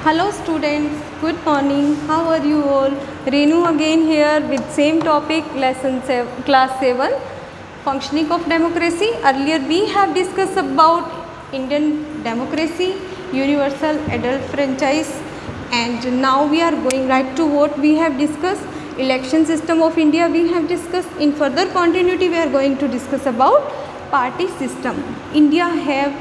Hello students, good morning. How are you all? Renu again here with same topic, class 7, functioning of democracy. Earlier we have discussed about Indian democracy, universal adult franchise, and now we are going right to what we have discussed, election system of India we have discussed. In further continuity we are going to discuss about party system. India have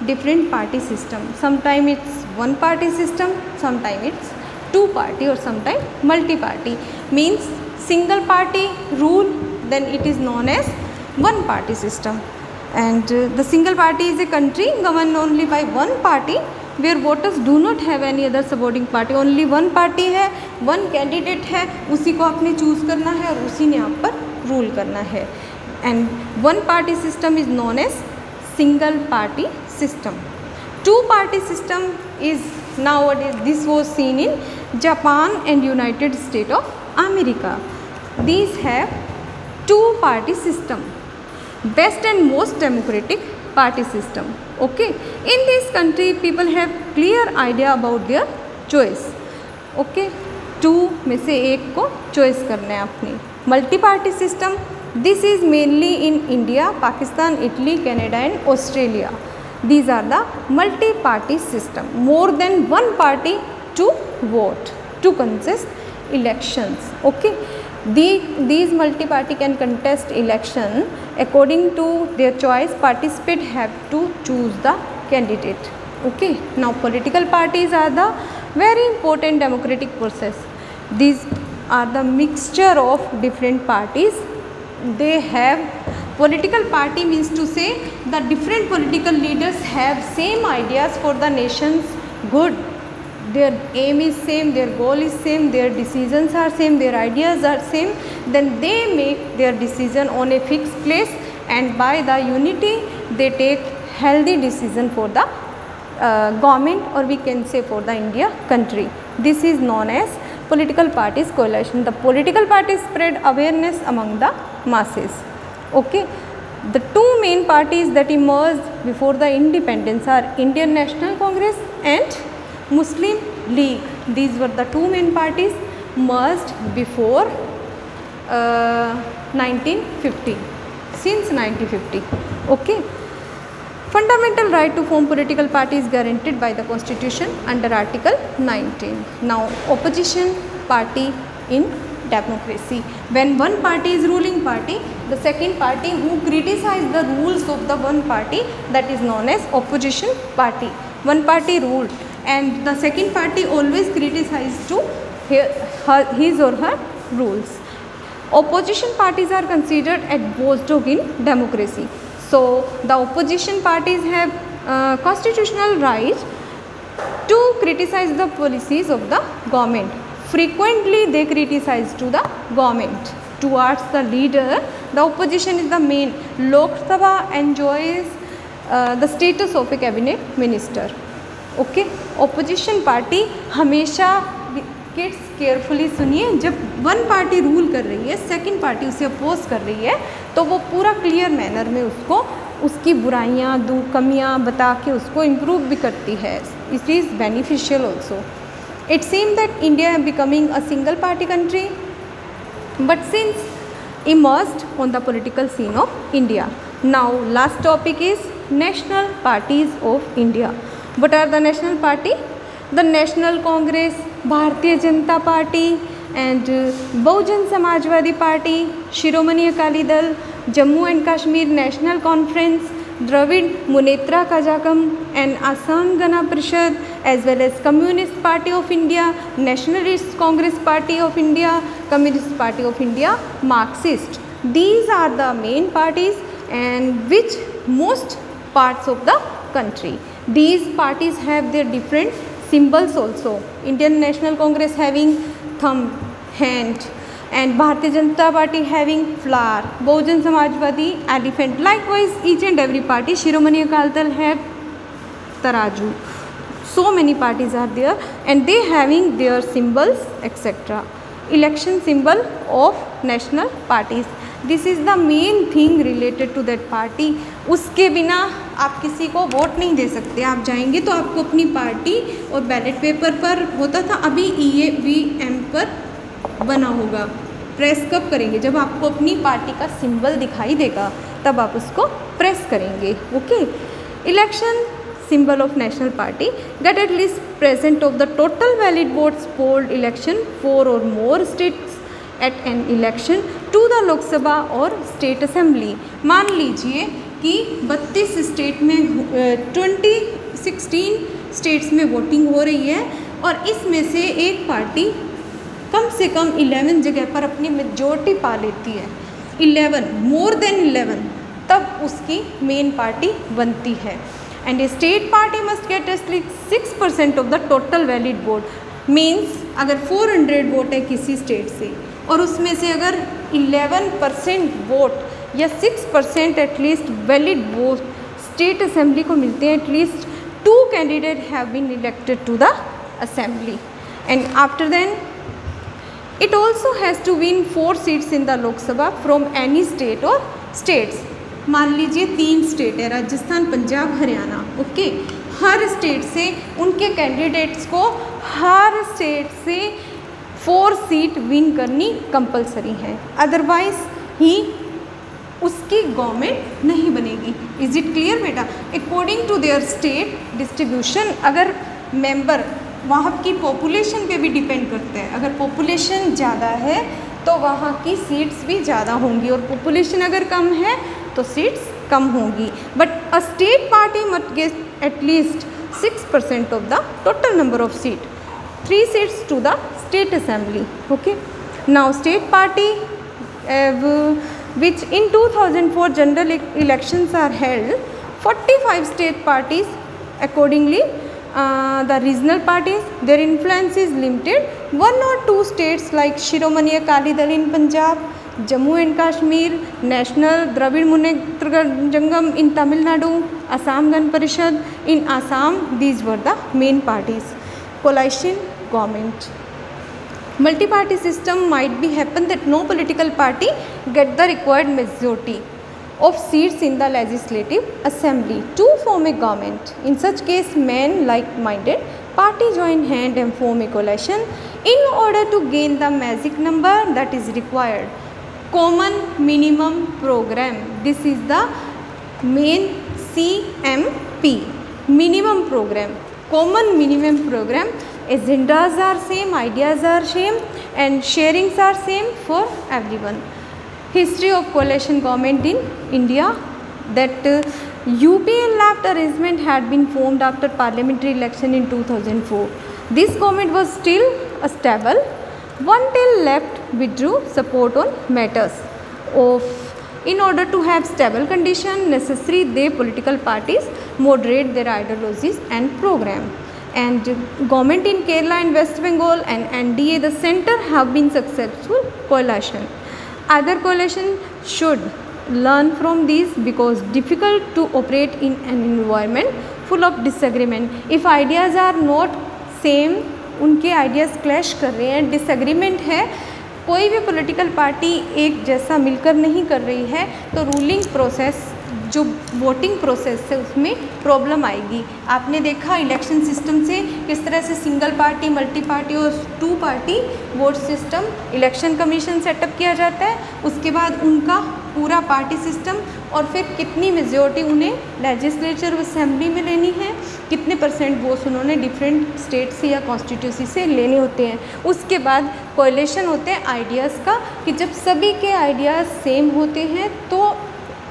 different party system. Sometime it's one party system, sometime it's two party, or sometime multi party. Means single party rule, then it is known as one party system. And the single party is a country governed only by one party, where voters do not have any other supporting party. Only one party है, one candidate है, उसी को आपने choose करना है और उसी ने आप पर रूल करना है. And one party system is known as single party system. Two party system is nowadays, this was seen in Japan and United States of America. These have two party system, best and most democratic party system. Okay, in this country people have clear idea about their choice. Okay, two में से एक को choice करना है अपनी. Multi party system, this is mainly in India, Pakistan, Italy, Canada and Australia. These are the multi-party system. More than one party to vote, to contest elections. Okay, these multi-party can contest election according to their choice. Participant have to choose the candidate. Okay, now political parties are the very important democratic process. These are the mixture of different parties. They have political party, means to say the different political leaders have same ideas for the nation's good. Their aim is same, their goal is same, their decisions are same, their ideas are same. Then they make their decision on a fixed place, and by the unity they take healthy decision for the government, or we can say for the India country. This is known as political parties coalition. The political parties spread awareness among the masses. Okay, the two main parties that emerged before the independence are Indian National Congress and Muslim League. These were the two main parties merged before 1950, since 1950. Okay, fundamental right to form political party is guaranteed by the Constitution under Article 19. Now, opposition party in democracy. When one party is ruling party, the second party who criticize the rules of the one party, that is known as opposition party. One party ruled and the second party always criticized to his or her rules. Opposition parties are considered as watchdog in democracy. So the opposition parties have constitutional right to criticize the policies of the government. Frequently they criticize to the government towards the leader. The opposition is the main. Lok Sabha enjoys the status of a cabinet minister. Okay, opposition party हमेशा, kids carefully सुनिए, जब one party rule कर रही है, second party उसे oppose कर रही है, तो वो पूरा क्लियर मैनर में उसको उसकी बुराइयाँ कमियाँ बता के उसको इम्प्रूव भी करती है. It is beneficial also. It seems that India is becoming a single party country, but since emerged on the political scene of India. Now last topic is national parties of India. What are the national party? The National Congress, Bharatiya Janata Party and Bahujan Samajwadi Party, Shiromani Akali Dal, Jammu and Kashmir National Conference, Dravid Munnetra Kazhagam and Assam Gana Parishad, as well as Communist Party of India, Nationalist Congress Party of India, Communist Party of India, Marxist. These are the main parties and which most parts of the country. These parties have their different symbols also. Indian National Congress having thumb, hand, and Bharatiya Janata Party having flower, Bahujan Samajwadi elephant. Likewise, each and every party, Shiromani Akali Dal have taraju. So many parties are there and they having their symbols, etc. Election symbol of national parties. This is the main thing related to that party. उसके बिना आप किसी को vote नहीं दे सकते। आप जाएंगे तो आपको अपनी पार्टी और बैलेट पेपर पर होता था, अभी EVM पर बना होगा। प्रेस कब करेंगे? जब आपको अपनी पार्टी का सिंबल दिखाई देगा तब आप उसको प्रेस करेंगे। Okay. Election symbol of national party get at least present of the total valid votes polled election 4 or more states at an election to the Lok Sabha और state assembly। मान लीजिए कि 32 स्टेट में 16 states में voting हो रही है और इसमें से एक पार्टी कम से कम 11 जगह पर अपनी मेजॉरिटी पा लेती है, 11 मोर देन 11, तब उसकी मेन पार्टी बनती है। And A state party must gate at least 6% of the total valid vote. Means अगर 400 वोट है किसी स्टेट से और उसमें से अगर 11% वोट या 6% at least valid vote state assembly को मिलते हैं, at least 2 candidate have been elected to the assembly. And after then it also has to win 4 seats in the Lok Sabha from any state or states। मान लीजिए 3 state है, Rajasthan, Punjab, Haryana. Okay. हर state से उनके candidates को हर स्टेट से 4 seat win करनी कंपलसरी है, अदरवाइज ही उसकी गवर्नमेंट नहीं बनेगी। इज इट क्लियर बेटा? According to their state distribution, अगर मेंबर वहाँ की पॉपुलेशन पे भी डिपेंड करते हैं। अगर पॉपुलेशन ज़्यादा है तो वहाँ की सीट्स भी ज़्यादा होंगी और पॉपुलेशन अगर कम है तो सीट्स कम होंगी। But a state party must get at least 6% of the total number of seat, 3 seats to the state assembly. Okay. Now state party which in 2004 general elections are held, 45 state parties accordingly the regional parties, their influence is limited। 1 or 2 states like Shiromani Akali Dal in Punjab, Jammu and Kashmir, National Dravid Munnetra Jangam in Tamil Nadu, Assam Gan Parishad in Assam, these were the main parties। Coalition government, multi-party system might be happen that no political party get the required majority of seats in the legislative assembly to form a government। In such case, men like-minded party join hand and form a coalition in order to gain the magic number that is required, common minimum program। This is the main CMP, minimum program, common minimum program। Agendas are same, ideas are same and sharings are same for everyone। History of coalition government in India, that UPA left arrangement had been formed after parliamentary election in 2004। This government was still stable until left withdrew support on matters of। In order to have stable condition necessary, they political parties moderate their ideologies and program। And government in Kerala and West Bengal and NDA the center have been successful coalition। Other coalition should learn from these because difficult to operate in an environment full of disagreement। If ideas are not same, उनके ideas clash कर रहे हैं, disagreement है, कोई भी political party एक जैसा मिलकर नहीं कर रही है तो ruling process जो वोटिंग प्रोसेस है उसमें प्रॉब्लम आएगी। आपने देखा इलेक्शन सिस्टम से किस तरह से सिंगल पार्टी, मल्टी पार्टी और 2 party vote system election commission setup किया जाता है, उसके बाद उनका पूरा पार्टी सिस्टम और फिर कितनी मेजॉरिटी उन्हें लेजिस्लेचर असेंबली में लेनी है, कितने % वोट्स उन्होंने डिफरेंट स्टेट से या कॉन्स्टिट्यूंसी से लेने होते हैं। उसके बाद कोएलिशन होते हैं आइडियाज़ का कि जब सभी के आइडियाज़ सेम होते हैं तो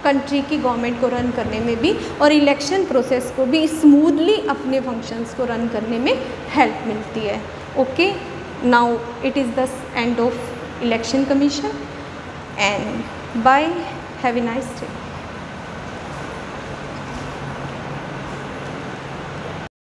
कंट्री की गवर्नमेंट को रन करने में भी और इलेक्शन प्रोसेस को भी स्मूथली अपने फंक्शंस को रन करने में हेल्प मिलती है। Okay, now it is the end of election commission and bye, have a nice day.